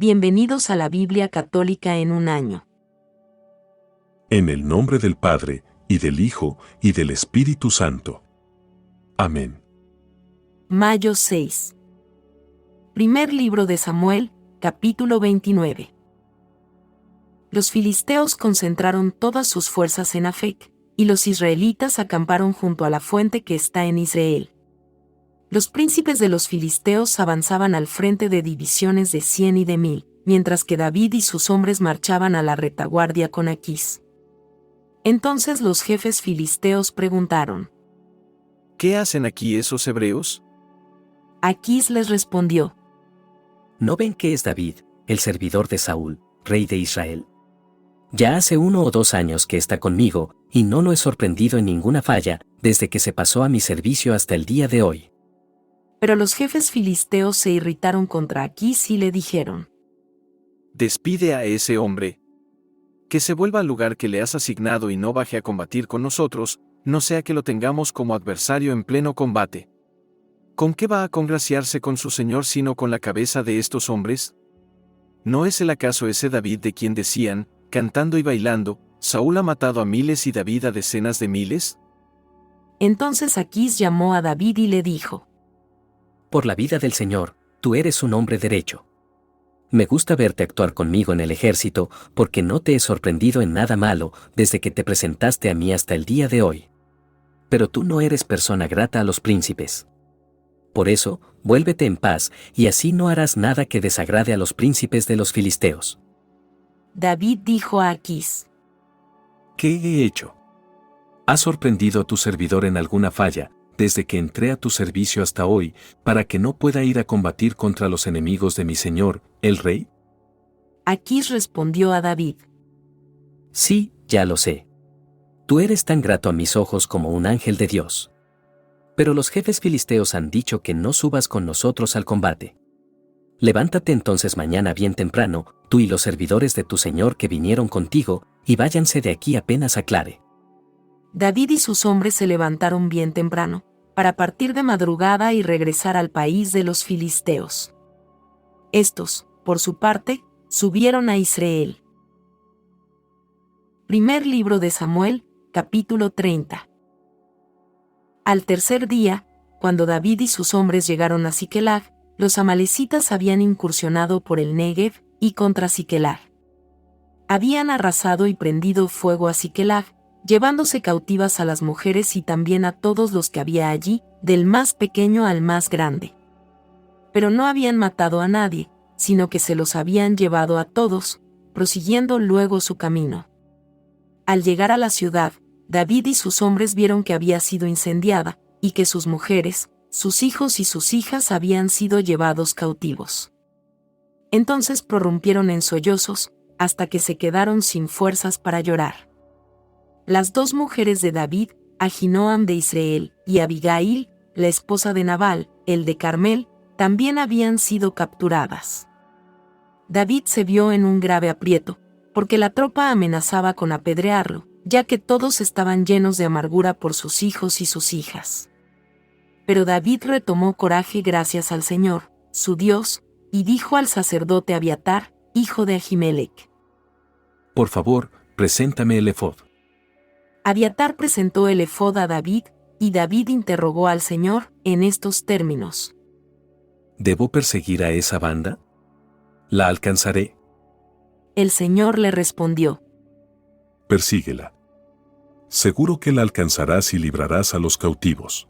Bienvenidos a la Biblia Católica en un año. En el nombre del Padre, y del Hijo, y del Espíritu Santo. Amén. Mayo 6. Primer libro de Samuel, capítulo 29. Los filisteos concentraron todas sus fuerzas en Afec, y los israelitas acamparon junto a la fuente que está en Israel. Los príncipes de los filisteos avanzaban al frente de divisiones de 100 y de 1000, mientras que David y sus hombres marchaban a la retaguardia con Aquís. Entonces los jefes filisteos preguntaron: ¿Qué hacen aquí esos hebreos? Aquís les respondió: ¿No ven que es David, el servidor de Saúl, rey de Israel? Ya hace 1 o 2 años que está conmigo, y no lo he sorprendido en ninguna falla, desde que se pasó a mi servicio hasta el día de hoy. Pero los jefes filisteos se irritaron contra Aquís y le dijeron: Despide a ese hombre. Que se vuelva al lugar que le has asignado y no baje a combatir con nosotros, no sea que lo tengamos como adversario en pleno combate. ¿Con qué va a congraciarse con su señor sino con la cabeza de estos hombres? ¿No es el acaso ese David de quien decían, cantando y bailando, Saúl ha matado a miles y David a decenas de miles? Entonces Aquís llamó a David y le dijo: Por la vida del Señor, tú eres un hombre derecho. Me gusta verte actuar conmigo en el ejército, porque no te he sorprendido en nada malo desde que te presentaste a mí hasta el día de hoy. Pero tú no eres persona grata a los príncipes. Por eso, vuélvete en paz, y así no harás nada que desagrade a los príncipes de los filisteos. David dijo a Aquís: ¿Qué he hecho? ¿Has sorprendido a tu servidor en alguna falla, desde que entré a tu servicio hasta hoy, para que no pueda ir a combatir contra los enemigos de mi señor, el rey? Aquís respondió a David: Sí, ya lo sé. Tú eres tan grato a mis ojos como un ángel de Dios. Pero los jefes filisteos han dicho que no subas con nosotros al combate. Levántate entonces mañana bien temprano, tú y los servidores de tu señor que vinieron contigo, y váyanse de aquí apenas aclare. David y sus hombres se levantaron bien temprano, para partir de madrugada y regresar al país de los filisteos. Estos, por su parte, subieron a Israel. Primer libro de Samuel, capítulo 30. Al tercer día, cuando David y sus hombres llegaron a Siquelag, los amalecitas habían incursionado por el Negev y contra Siquelag. Habían arrasado y prendido fuego a Siquelag, llevándose cautivas a las mujeres y también a todos los que había allí, del más pequeño al más grande. Pero no habían matado a nadie, sino que se los habían llevado a todos, prosiguiendo luego su camino. Al llegar a la ciudad, David y sus hombres vieron que había sido incendiada, y que sus mujeres, sus hijos y sus hijas habían sido llevados cautivos. Entonces prorrumpieron en sollozos, hasta que se quedaron sin fuerzas para llorar. Las 2 mujeres de David, Ahinoam de Israel, y Abigail, la esposa de Nabal, el de Carmel, también habían sido capturadas. David se vio en un grave aprieto, porque la tropa amenazaba con apedrearlo, ya que todos estaban llenos de amargura por sus hijos y sus hijas. Pero David retomó coraje gracias al Señor, su Dios, y dijo al sacerdote Abiatar, hijo de Ahimelech: Por favor, preséntame el efod. Abiatar presentó el efod a David, y David interrogó al Señor en estos términos: ¿Debo perseguir a esa banda? ¿La alcanzaré? El Señor le respondió: Persíguela. Seguro que la alcanzarás y librarás a los cautivos.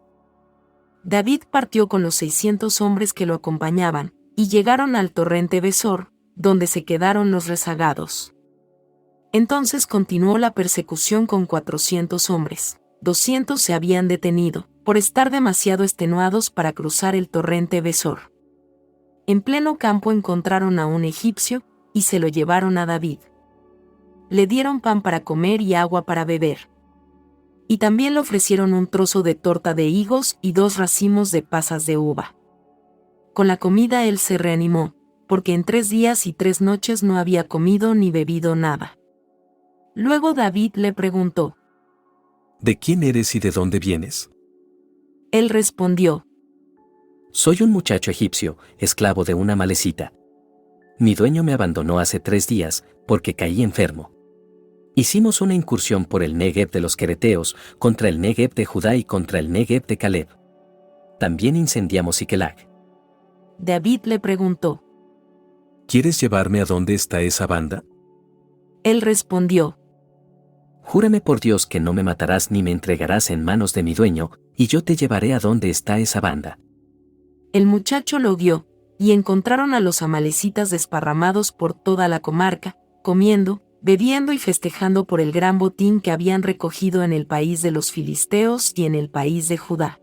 David partió con los 600 hombres que lo acompañaban, y llegaron al torrente Besor, donde se quedaron los rezagados. Entonces continuó la persecución con 400 hombres. 200 se habían detenido, por estar demasiado extenuados para cruzar el torrente Besor. En pleno campo encontraron a un egipcio, y se lo llevaron a David. Le dieron pan para comer y agua para beber. Y también le ofrecieron un trozo de torta de higos y 2 racimos de pasas de uva. Con la comida él se reanimó, porque en 3 días y 3 noches no había comido ni bebido nada. Luego David le preguntó: ¿De quién eres y de dónde vienes? Él respondió: Soy un muchacho egipcio, esclavo de una amalecita. Mi dueño me abandonó hace 3 días, porque caí enfermo. Hicimos una incursión por el Negev de los quereteos, contra el Negev de Judá y contra el Negev de Caleb. También incendiamos Siquelag. David le preguntó. ¿Quieres llevarme a dónde está esa banda? Él respondió. Júrame por Dios que no me matarás ni me entregarás en manos de mi dueño, y yo te llevaré a donde está esa banda. El muchacho lo guió, y encontraron a los amalecitas desparramados por toda la comarca, comiendo, bebiendo y festejando por el gran botín que habían recogido en el país de los filisteos y en el país de Judá.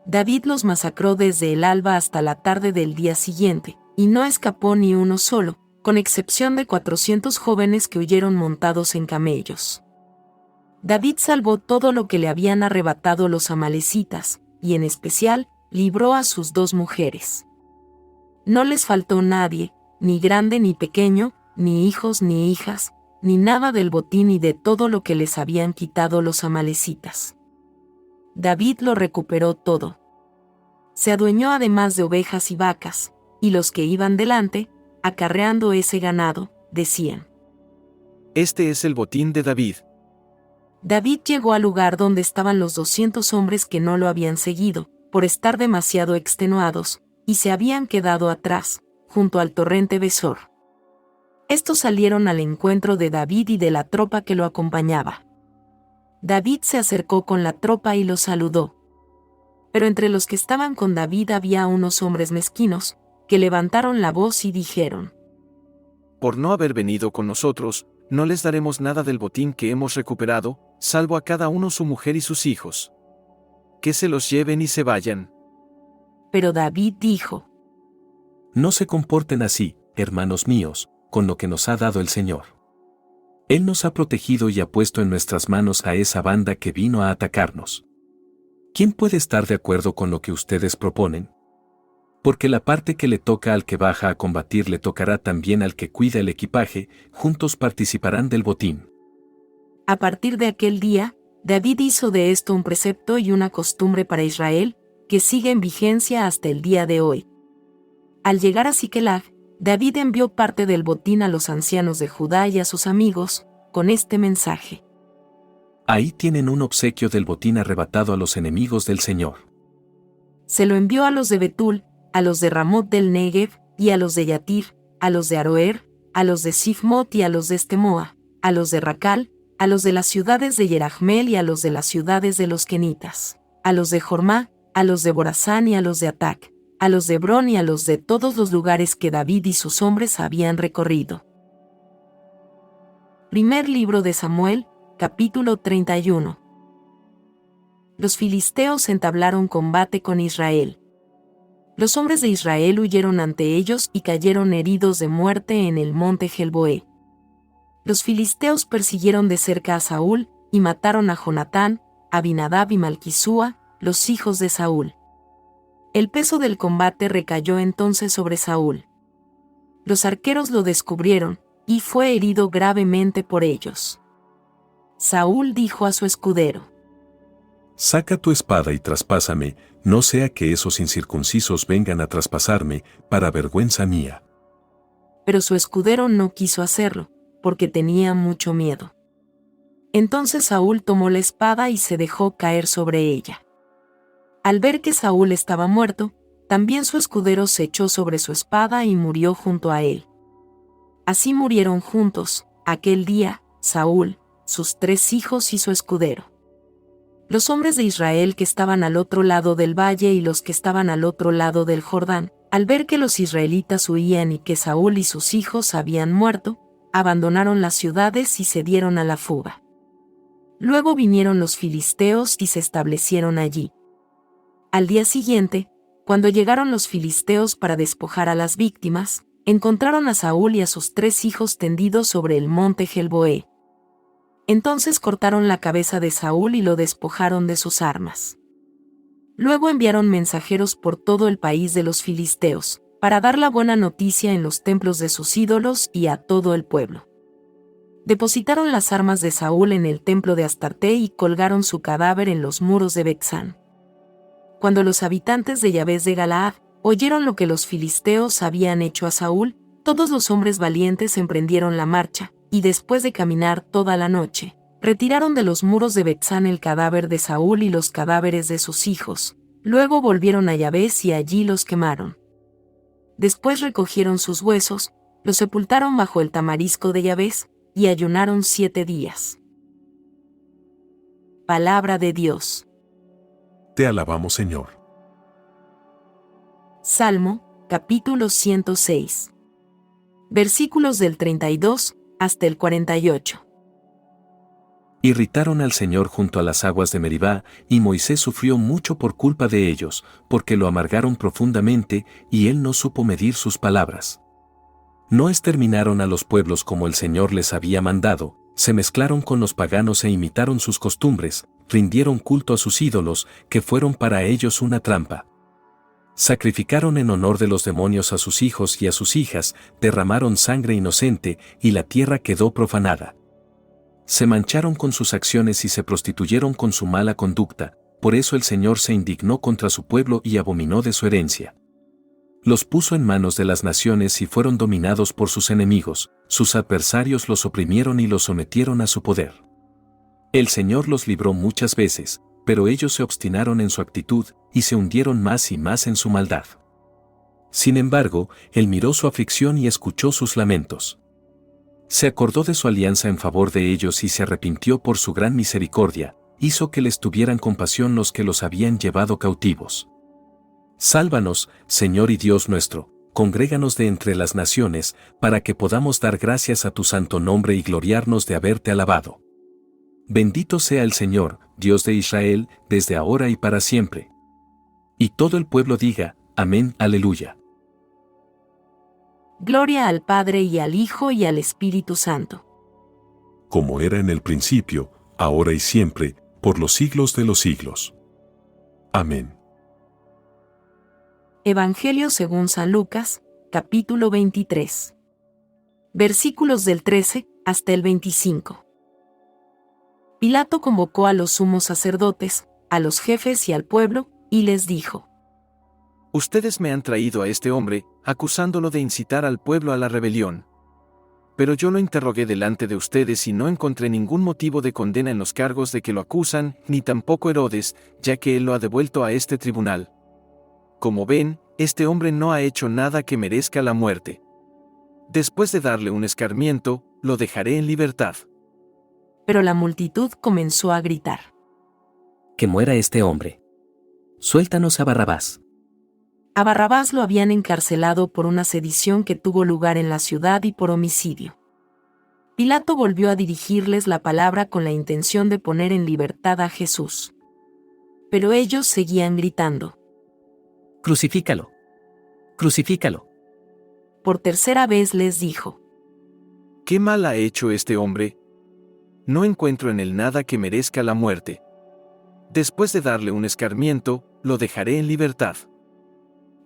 David los masacró desde el alba hasta la tarde del día siguiente, y no escapó ni uno solo, con excepción de 400 jóvenes que huyeron montados en camellos. David salvó todo lo que le habían arrebatado los amalecitas, y en especial, libró a sus 2 mujeres. No les faltó nadie, ni grande ni pequeño, ni hijos ni hijas, ni nada del botín y de todo lo que les habían quitado los amalecitas. David lo recuperó todo. Se adueñó además de ovejas y vacas, y los que iban delante, acarreando ese ganado, decían: Este es el botín de David. David llegó al lugar donde estaban los 200 hombres que no lo habían seguido, por estar demasiado extenuados, y se habían quedado atrás, junto al torrente Besor. Estos salieron al encuentro de David y de la tropa que lo acompañaba. David se acercó con la tropa y los saludó. Pero entre los que estaban con David había unos hombres mezquinos, que levantaron la voz y dijeron: Por no haber venido con nosotros, no les daremos nada del botín que hemos recuperado, salvo a cada uno su mujer y sus hijos. Que se los lleven y se vayan. Pero David dijo: No se comporten así, hermanos míos, con lo que nos ha dado el Señor. Él nos ha protegido y ha puesto en nuestras manos a esa banda que vino a atacarnos. ¿Quién puede estar de acuerdo con lo que ustedes proponen? Porque la parte que le toca al que baja a combatir le tocará también al que cuida el equipaje, juntos participarán del botín. A partir de aquel día, David hizo de esto un precepto y una costumbre para Israel, que sigue en vigencia hasta el día de hoy. Al llegar a Siquelag, David envió parte del botín a los ancianos de Judá y a sus amigos, con este mensaje: Ahí tienen un obsequio del botín arrebatado a los enemigos del Señor. Se lo envió a los de Betul, a los de Ramot del Negev, y a los de Yatir, a los de Aroer, a los de Sifmot y a los de Estemoa, a los de Racal, a los de las ciudades de Yerahmeel y a los de las ciudades de los Kenitas, a los de Jormá, a los de Borazán y a los de Atac, a los de Hebrón y a los de todos los lugares que David y sus hombres habían recorrido. Primer libro de Samuel, capítulo 31. Los filisteos entablaron combate con Israel. Los hombres de Israel huyeron ante ellos y cayeron heridos de muerte en el monte Gelboé. Los filisteos persiguieron de cerca a Saúl, y mataron a Jonatán, Abinadab y Malquisúa, los hijos de Saúl. El peso del combate recayó entonces sobre Saúl. Los arqueros lo descubrieron, y fue herido gravemente por ellos. Saúl dijo a su escudero: Saca tu espada y traspásame, no sea que esos incircuncisos vengan a traspasarme, para vergüenza mía. Pero su escudero no quiso hacerlo, porque tenía mucho miedo. Entonces Saúl tomó la espada y se dejó caer sobre ella. Al ver que Saúl estaba muerto, también su escudero se echó sobre su espada y murió junto a él. Así murieron juntos, aquel día, Saúl, sus 3 hijos y su escudero. Los hombres de Israel que estaban al otro lado del valle y los que estaban al otro lado del Jordán, al ver que los israelitas huían y que Saúl y sus hijos habían muerto, abandonaron las ciudades y se dieron a la fuga. Luego vinieron los filisteos y se establecieron allí. Al día siguiente, cuando llegaron los filisteos para despojar a las víctimas, encontraron a Saúl y a sus 3 hijos tendidos sobre el monte Gelboé. Entonces cortaron la cabeza de Saúl y lo despojaron de sus armas. Luego enviaron mensajeros por todo el país de los filisteos, para dar la buena noticia en los templos de sus ídolos y a todo el pueblo. Depositaron las armas de Saúl en el templo de Astarte y colgaron su cadáver en los muros de Bexán. Cuando los habitantes de Yabes de Galaad oyeron lo que los filisteos habían hecho a Saúl, Todos los hombres valientes emprendieron la marcha, y después de caminar toda la noche, retiraron de los muros de Betzán el cadáver de Saúl y los cadáveres de sus hijos. Luego volvieron a Yabes y allí los quemaron. Después recogieron sus huesos, los sepultaron bajo el tamarisco de Yabes, y ayunaron 7 días. Palabra de Dios. Te alabamos, Señor. Salmo, capítulo 106. Versículos del 32 hasta el 48. Irritaron al Señor junto a las aguas de Meribá, y Moisés sufrió mucho por culpa de ellos, porque lo amargaron profundamente, y él no supo medir sus palabras. No exterminaron a los pueblos como el Señor les había mandado, se mezclaron con los paganos e imitaron sus costumbres, rindieron culto a sus ídolos, que fueron para ellos una trampa. Sacrificaron en honor de los demonios a sus hijos y a sus hijas, derramaron sangre inocente, y la tierra quedó profanada. Se mancharon con sus acciones y se prostituyeron con su mala conducta, por eso el Señor se indignó contra su pueblo y abominó de su herencia. Los puso en manos de las naciones y fueron dominados por sus enemigos, sus adversarios los oprimieron y los sometieron a su poder. El Señor los libró muchas veces, pero ellos se obstinaron en su actitud, y se hundieron más y más en su maldad. Sin embargo, Él miró su aflicción y escuchó sus lamentos. Se acordó de su alianza en favor de ellos y se arrepintió por su gran misericordia, hizo que les tuvieran compasión los que los habían llevado cautivos. Sálvanos, Señor y Dios nuestro, congréganos de entre las naciones, para que podamos dar gracias a tu santo nombre y gloriarnos de haberte alabado. Bendito sea el Señor, Dios de Israel, desde ahora y para siempre. Y todo el pueblo diga, amén, aleluya. Gloria al Padre y al Hijo y al Espíritu Santo. Como era en el principio, ahora y siempre, por los siglos de los siglos. Amén. Evangelio según San Lucas, capítulo 23. Versículos del 13 hasta el 25. Pilato convocó a los sumos sacerdotes, a los jefes y al pueblo, y les dijo: Ustedes me han traído a este hombre, acusándolo de incitar al pueblo a la rebelión. Pero yo lo interrogué delante de ustedes y no encontré ningún motivo de condena en los cargos de que lo acusan, ni tampoco Herodes, ya que él lo ha devuelto a este tribunal. Como ven, este hombre no ha hecho nada que merezca la muerte. Después de darle un escarmiento, lo dejaré en libertad. Pero la multitud comenzó a gritar: Que muera este hombre. Suéltanos a Barrabás. A Barrabás lo habían encarcelado por una sedición que tuvo lugar en la ciudad y por homicidio. Pilato volvió a dirigirles la palabra con la intención de poner en libertad a Jesús. Pero ellos seguían gritando: Crucifícalo. Crucifícalo. Por tercera vez les dijo: ¿Qué mal ha hecho este hombre? No encuentro en él nada que merezca la muerte. Después de darle un escarmiento, lo dejaré en libertad.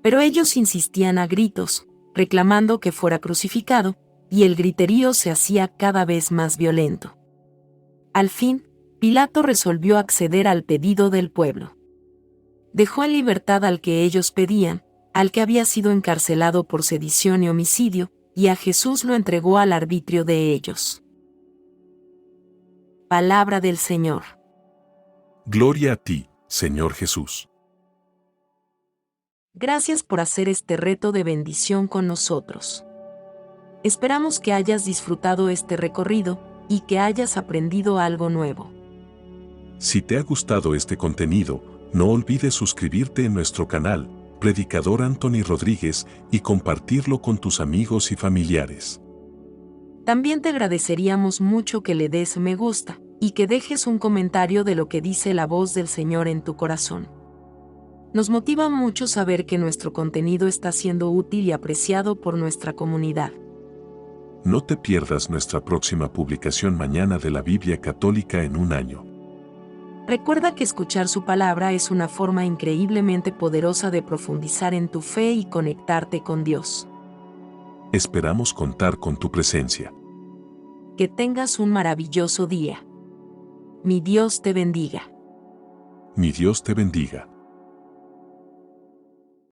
Pero ellos insistían a gritos, reclamando que fuera crucificado, y el griterío se hacía cada vez más violento. Al fin, Pilato resolvió acceder al pedido del pueblo. Dejó en libertad al que ellos pedían, al que había sido encarcelado por sedición y homicidio, y a Jesús lo entregó al arbitrio de ellos. Palabra del Señor. Gloria a ti, Señor Jesús. Gracias por hacer este reto de bendición con nosotros. Esperamos que hayas disfrutado este recorrido y que hayas aprendido algo nuevo. Si te ha gustado este contenido, no olvides suscribirte en nuestro canal, Predicador Anthony Rodríguez, y compartirlo con tus amigos y familiares. También te agradeceríamos mucho que le des me gusta y que dejes un comentario de lo que dice la voz del Señor en tu corazón. Nos motiva mucho saber que nuestro contenido está siendo útil y apreciado por nuestra comunidad. No te pierdas nuestra próxima publicación mañana de la Biblia Católica en un año. Recuerda que escuchar su palabra es una forma increíblemente poderosa de profundizar en tu fe y conectarte con Dios. Esperamos contar con tu presencia. Que tengas un maravilloso día. Mi Dios te bendiga. Mi Dios te bendiga.